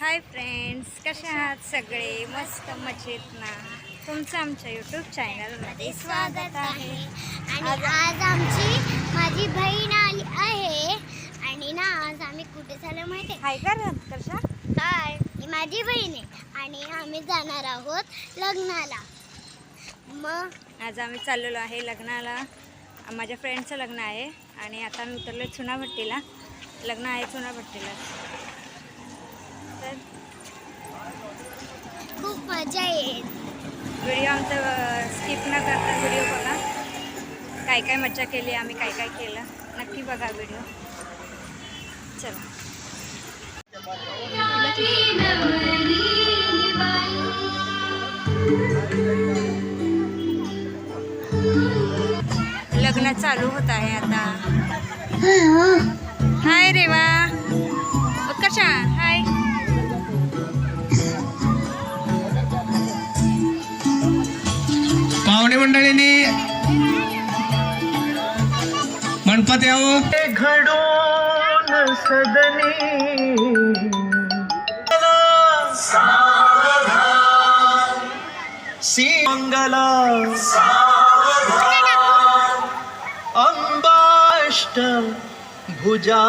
Hi friends, कसे आहात सगळे? मस्त मजेत ना? तुमचं आमच्या यूट्यूब चॅनलमध्ये स्वागत आहे. आणि आज आमची माझी बहीण आली आहे आणि ना आज आम्ही कुठे चाललो माहिती आहे? हाय का कशा? हाय, ही माझी बहीण आहे आणि आम्ही जाणार आहोत लग्नाला. मग आज आम्ही चाललेलो आहे लग्नाला. माझ्या फ्रेंडचं लग्न आहे आणि आता आम्ही उतरलो चुनाभट्टीला. लग्न आहे चुनाभट्टीला. तर खूप मजा येईल. व्हिडिओ आमचा स्किप न करता व्हिडिओ बघा. काय काय मजा केली आम्ही, काय काय केलं नक्की बघा व्हिडिओ. चला. लग्न चालू होत आहे आता. हाय रेवा, कशा? हाय. पाहुणे मंडळींनी मंडपात यावं. घडून सदनी मंगला अंबाष्ट भुजा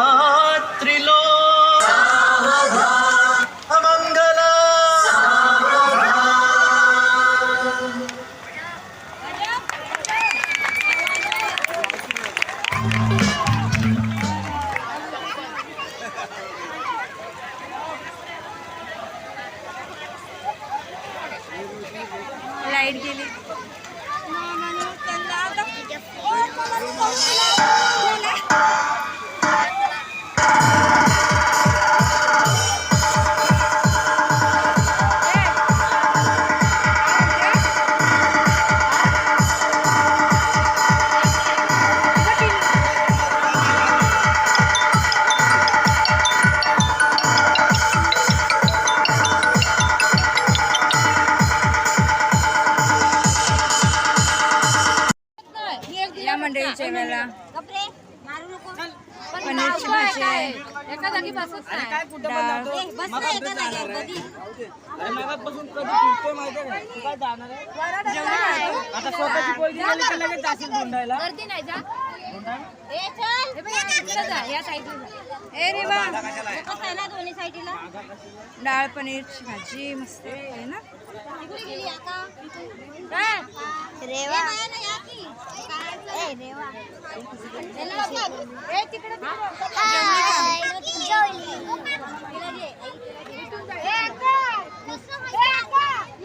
त्रिलो अमंगला. लाईट गेली. या मंडळीच्या वेळेला पनीरची भाजी आहे, डाळ. डाळ पनीरची भाजी मस्त आहे ना. रेवा रेवा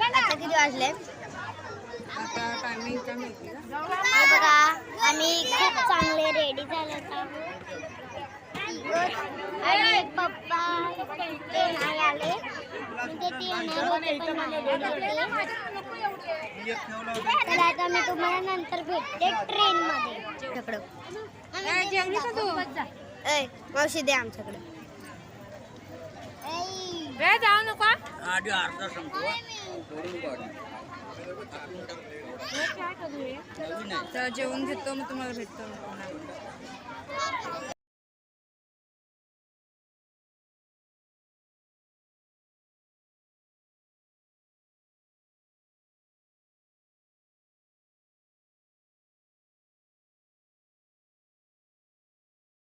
आता किती वाजले? आता टायमिंग काय माहिती का? हे बघा आम्ही खूप चांगले रेडी झालो आणि पप्पा ते नाही आले, म्हणजे ते येणार होते पण नाही आले. तर आता मी तुम्हाला नंतर भेटते ट्रेन मध्ये. जेवली का तू? मावशी दे आमच्याकडे. वेळ जाऊ नका. तर जेवण घेतो, मग तुम्हाला भेटतो.